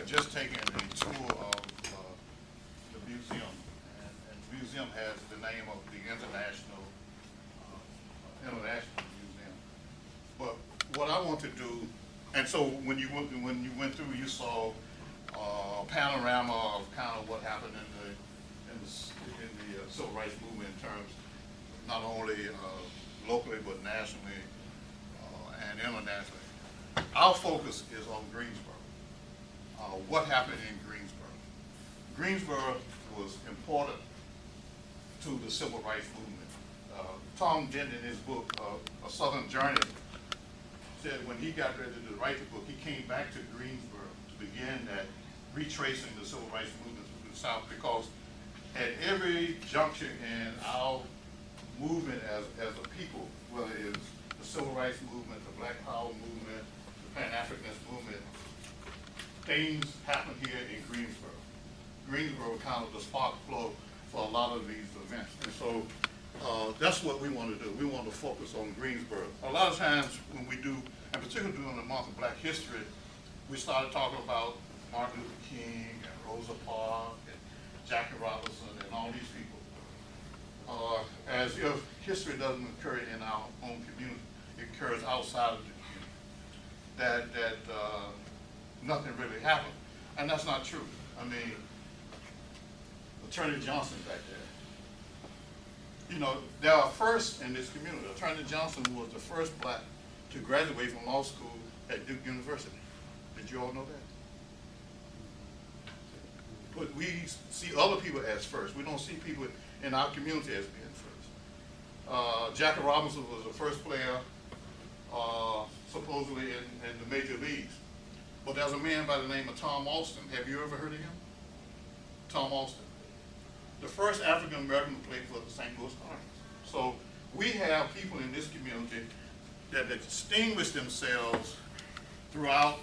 just taken a tour of the museum, and the museum has the name of the International Museum. But what I want to do, and so when you went through, you saw a panorama of kind of what happened in the civil rights movement in terms not only locally but nationally and internationally. Our focus is on Greensboro. What happened in Greensboro? Greensboro was important to the civil rights movement. Tom Dent, in his book, A Southern Journey, said when he got ready to write the book, he came back to Greensboro to begin that retracing the civil rights movement through the South, because at every juncture in our movement as a people, whether it's the civil rights movement, the Black Power movement, the Pan-Africanist movement, things happen here in Greensboro. Greensboro kind of the spark plug for a lot of these events. And so that's what we want to do. We want to focus on Greensboro. A lot of times when we do, and particularly during the month of Black History, we started talking about Martin Luther King and Rosa Parks and Jackie Robinson and all these people. As if history doesn't occur in our own community, it occurs outside of the community. That nothing really happened. And that's not true. I mean, Attorney Johnson back there. You know, there are firsts in this community. Attorney Johnson was the first black to graduate from law school at Duke University. Did you all know that? But we see other people as first. We don't see people in our community as being first. Jackie Robinson was the first player supposedly in the major leagues. But there's a man by the name of Tom Alston. Have you ever heard of him? Tom Alston. The first African American to play for the St. Louis Cardinals. So we have people in this community that distinguish themselves throughout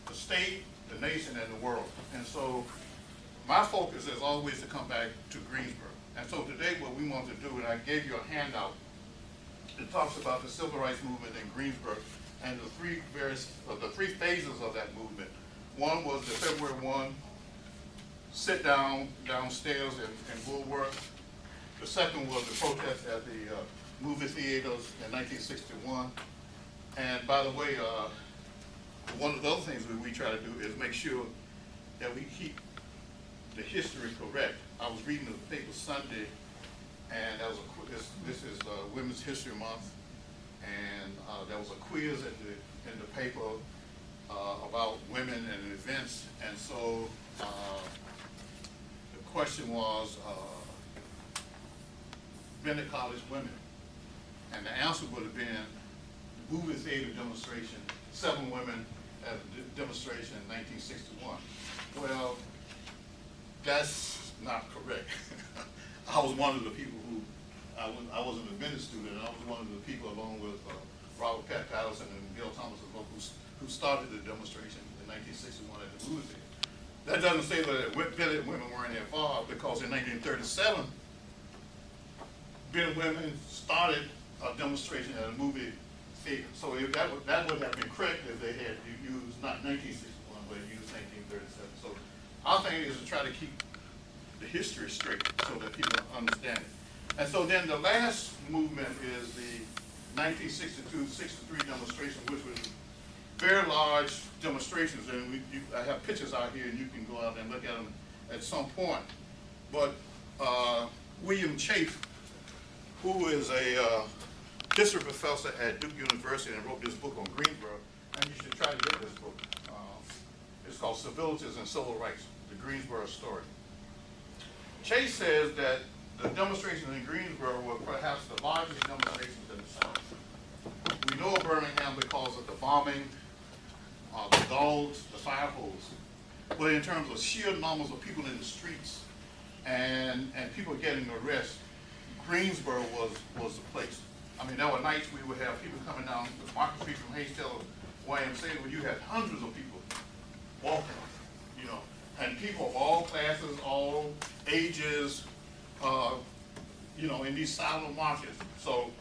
the state, the nation, and the world. And so my focus is always to come back to Greensboro. And so today what we want to do, and I gave you a handout that talks about the civil rights movement in Greensboro and the three phases of that movement. One was the February 1 sit down downstairs in Woolworth. The second was the protest at the movie theaters in 1961. And by the way, one of the other things we try to do is make sure that we keep the history correct. I was reading the paper Sunday, and there was this is Women's History Month, and there was a quiz in the paper about women and events, and so the question was Bennett College women, and the answer would have been the movie theater demonstration, 7 women at a demonstration in 1961. Well, that's not correct. I was one of the people who, I was an admitted student, and I was one of the people along with Robert Pat Patterson and Gil Thomas who started the demonstration in 1961 at the movie theater. That doesn't say that Bennett women weren't involved, because in 1937, Bennett women started a demonstration at a movie theater. So if that would have been correct if they had used not 1961, but used 1937. So our thing is to try to keep the history straight so that people understand it. And so then the last movement is the 1962-63 demonstration, which was very large demonstrations, and I have pictures out here, and you can go out and look at them at some point. But William Chafe, who is a history professor at Duke University and wrote this book on Greensboro, and you should try to get this book. It's called Civilities and Civil Rights, the Greensboro Story. Chase says that the demonstrations in Greensboro were perhaps the largest demonstrations in the South. We know of Birmingham because of the bombing, the dogs, the fire hose. But in terms of sheer numbers of people in the streets and people getting arrested, Greensboro was the place. I mean, there were nights we would have people coming down the Market Street from Hayes Taylor YMCA, where you had hundreds of people walking, you know, and people of all classes, all ages, you know, in these silent marches. So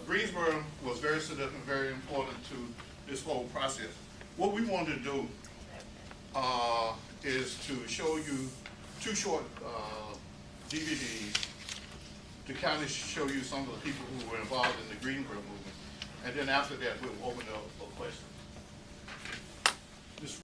Greensboro was very significant, very important to this whole process. What we wanted to do is to show you two short DVDs to kind of show you some of the people who were involved in the Green Belt movement. And then after that, we'll open it up for questions.